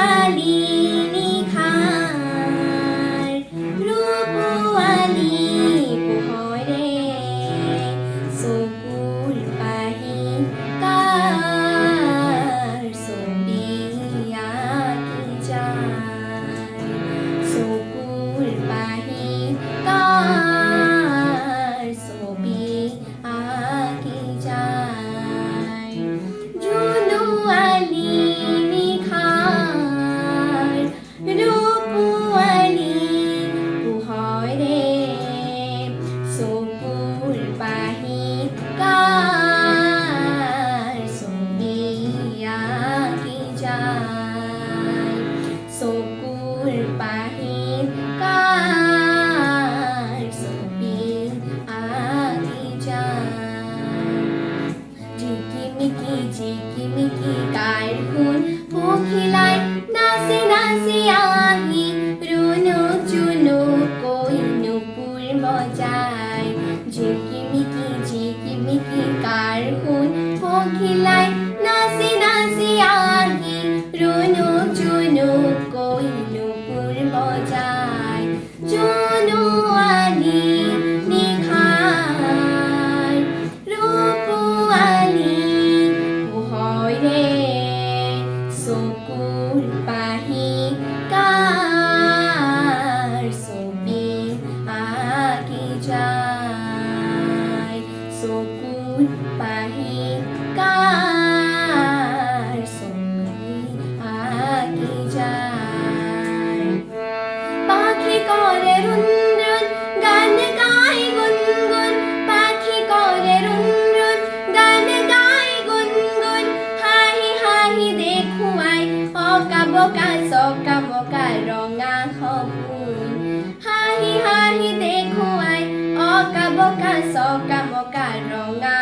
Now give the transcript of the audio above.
রূপোয়ালি নিখার রূপোয়ালি পোহৰে চকুৰ পাহি কাৰ ছবি আঁকি যায় চকুৰ পাহি কাৰ ছবি আঁকি যায় জোনোৱালি নিশাৰ ৰূপোৱালি পোহৰে চকুৰ পাহি কাৰ ছবি আঁকি যায় চকুৰ পাহি কাৰ ছবি আঁকি যায় ঝিকিমিকি কাৰ শুন পখিলাই নাচি নাচি আহি ৰুণুক জুনুক কৈ নুপুৰ বজায় ঝিকিমিকি কাৰ শুন পখিলাই নাচি নাচি আহি ৰুণুক জুনুক কৈ নুপুৰ বজায় জোনোৱালি নিশাৰ ৰূপোৱালি পোহৰে চকুৰ পাহি কাৰ ছবি আঁকি যায় চকুৰ পাহি কাৰ ছবি আঁকি যায় পাখি কৰে ৰুণ ৰুণ গান গাই গুণগুণ পাখি কৰে ৰুণ ৰুণ গান গাই গুণগুণ হাঁহি হাঁহি দেখুৱাই অকা বকা চকা বকা ৰঙা সপোন হাঁহি হাঁহি দেখুৱাই অকা বকা চকা বকা ৰঙা